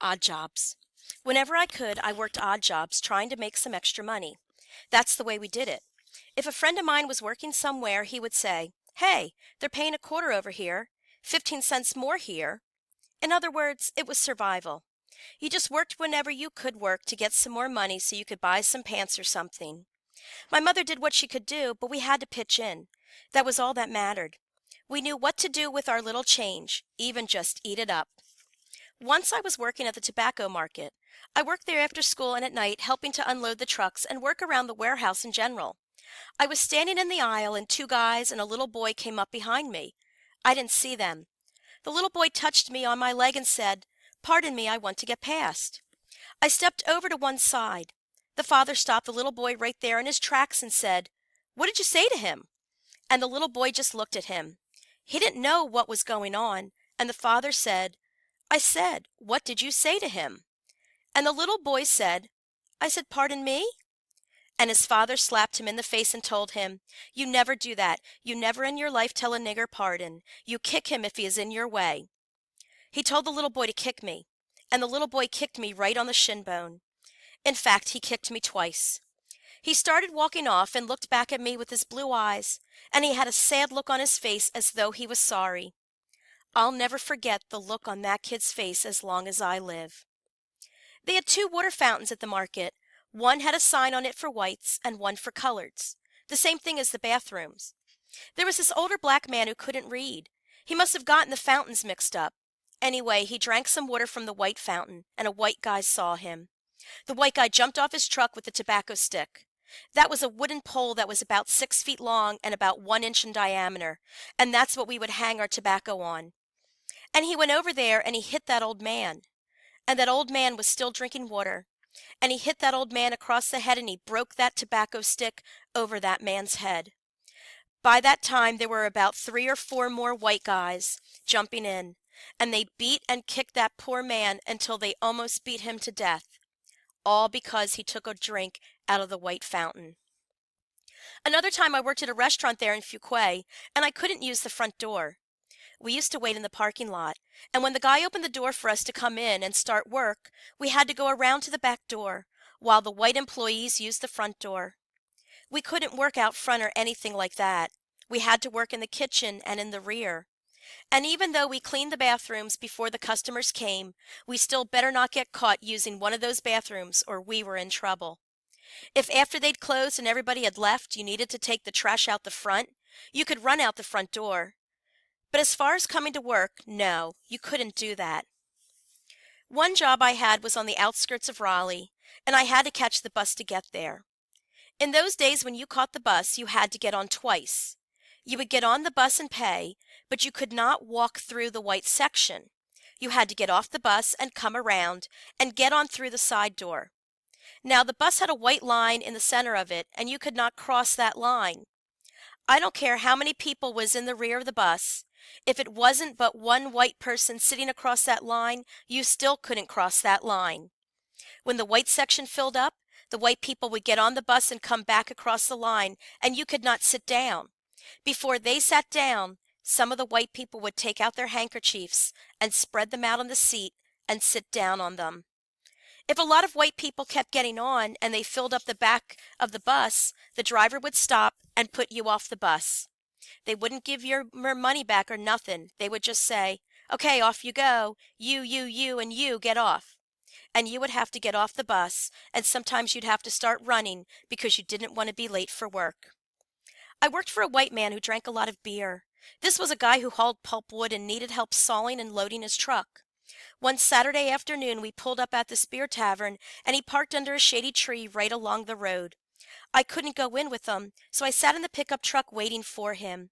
Odd jobs. Whenever I could, I worked odd jobs trying to make some extra money. That's the way we did it. If a friend of mine was working somewhere, he would say, "Hey, they're paying a quarter over here, 15 cents more here." In other words, it was survival. You just worked whenever you could work to get some more money so you could buy some pants or something. My mother did what she could do, but we had to pitch in. That was all that mattered. We knew what to do with our little change, even just eat it up. Once I was working at the tobacco market. I worked there after school and at night, helping to unload the trucks and work around the warehouse in general. I was standing in the aisle and two guys and a little boy came up behind me. I didn't see them. The little boy touched me on my leg and said, "Pardon me, I want to get past." I stepped over to one side. The father stopped the little boy right there in his tracks and said, "What did you say to him?" And the little boy just looked at him. He didn't know what was going on, and the father said, "I said, what did you say to him?" And the little boy said, "I said, pardon me?" And his father slapped him in the face and told him, "You never do that. You never in your life tell a nigger pardon. You kick him if he is in your way." He told the little boy to kick me, and the little boy kicked me right on the shin bone. In fact, he kicked me twice. He started walking off and looked back at me with his blue eyes, and he had a sad look on his face as though he was sorry. I'll never forget the look on that kid's face as long as I live. They had two water fountains at the market. One had a sign on it for whites and one for coloreds. The same thing as the bathrooms. There was this older black man who couldn't read. He must have gotten the fountains mixed up. Anyway, he drank some water from the white fountain, and a white guy saw him. The white guy jumped off his truck with the tobacco stick. That was a wooden pole that was about 6 feet long and about 1 inch in diameter, and that's what we would hang our tobacco on. And he went over there and he hit that old man. And that old man was still drinking water. And he hit that old man across the head and he broke that tobacco stick over that man's head. By that time, there were about 3 or 4 more white guys jumping in, and they beat and kicked that poor man until they almost beat him to death, all because he took a drink out of the white fountain. Another time I worked at a restaurant there in Fuquay, and I couldn't use the front door. We used to wait in the parking lot, and when the guy opened the door for us to come in and start work, we had to go around to the back door, while the white employees used the front door. We couldn't work out front or anything like that. We had to work in the kitchen and in the rear. And even though we cleaned the bathrooms before the customers came, we still better not get caught using one of those bathrooms or we were in trouble. If after they'd closed and everybody had left, you needed to take the trash out the front, you could run out the front door. But as far as coming to work, no, you couldn't do that. One job I had was on the outskirts of Raleigh, and I had to catch the bus to get there. In those days when you caught the bus, you had to get on twice. You would get on the bus and pay, but you could not walk through the white section. You had to get off the bus and come around and get on through the side door. Now, the bus had a white line in the center of it, and you could not cross that line. I don't care how many people was in the rear of the bus. If it wasn't but one white person sitting across that line, you still couldn't cross that line. When the white section filled up, the white people would get on the bus and come back across the line, and you could not sit down. Before they sat down, some of the white people would take out their handkerchiefs and spread them out on the seat and sit down on them. If a lot of white people kept getting on and they filled up the back of the bus, the driver would stop and put you off the bus. They wouldn't give your money back or nothing. They would just say, "Okay, off you go. You, and you get off." And you would have to get off the bus, and sometimes you'd have to start running because you didn't want to be late for work. I worked for a white man who drank a lot of beer. This was a guy who hauled pulpwood and needed help sawing and loading his truck. One Saturday afternoon, we pulled up at this beer tavern, and he parked under a shady tree right along the road. I couldn't go in with him, so I sat in the pickup truck waiting for him.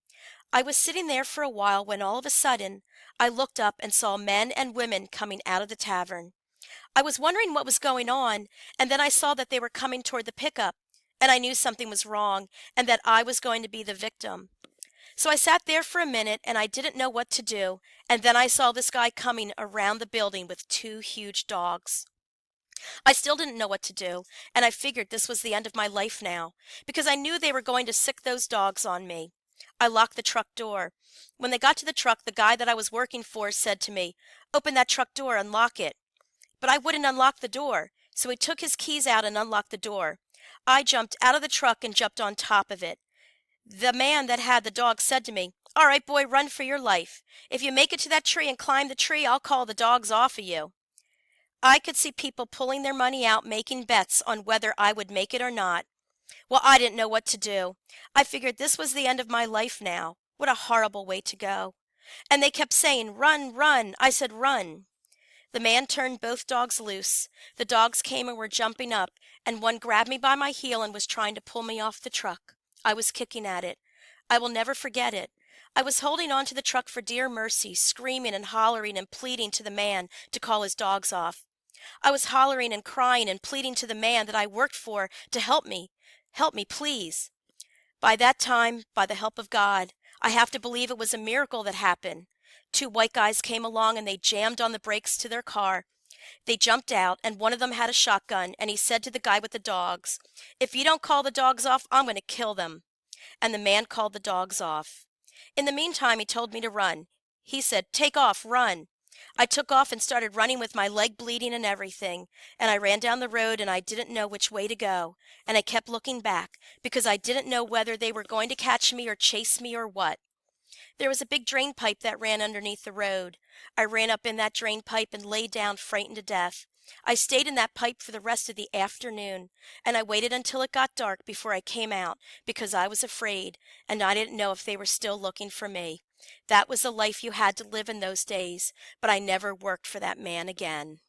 I was sitting there for a while when all of a sudden, I looked up and saw men and women coming out of the tavern. I was wondering what was going on, and then I saw that they were coming toward the pickup, and I knew something was wrong and that I was going to be the victim. So I sat there for a minute and I didn't know what to do, and then I saw this guy coming around the building with two huge dogs. I still didn't know what to do, and I figured this was the end of my life now, because I knew they were going to sick those dogs on me. I locked the truck door. When they got to the truck, the guy that I was working for said to me, "Open that truck door and lock it." but I wouldn't unlock the door, so he took his keys out and unlocked the door. I jumped out of the truck and jumped on top of it. The man that had the dog said to me, "All right, boy, run for your life. If you make it to that tree and climb the tree, I'll call the dogs off of you." I could see people pulling their money out, making bets on whether I would make it or not. Well, I didn't know what to do. I figured this was the end of my life now. What a horrible way to go. And they kept saying, "Run, run." I said, "Run." The man turned both dogs loose. The dogs came and were jumping up, and one grabbed me by my heel and was trying to pull me off the truck. I was kicking at it. I will never forget it. I was holding on to the truck for dear mercy, screaming and hollering and pleading to the man to call his dogs off. I was hollering and crying and pleading to the man that I worked for to help me. Help me, please. By that time, by the help of God, I have to believe it was a miracle that happened. Two white guys came along and they jammed on the brakes to their car. They jumped out, and one of them had a shotgun, and he said to the guy with the dogs, "If you don't call the dogs off, I'm going to kill them." And the man called the dogs off. In the meantime, he told me to run. He said, "Take off, run." I took off and started running with my leg bleeding and everything, and I ran down the road and I didn't know which way to go, and I kept looking back because I didn't know whether they were going to catch me or chase me or what. There was a big drain pipe that ran underneath the road. I ran up in that drain pipe and lay down frightened to death. I stayed in that pipe for the rest of the afternoon, and I waited until it got dark before I came out because I was afraid, and I didn't know if they were still looking for me. That was the life you had to live in those days, but I never worked for that man again.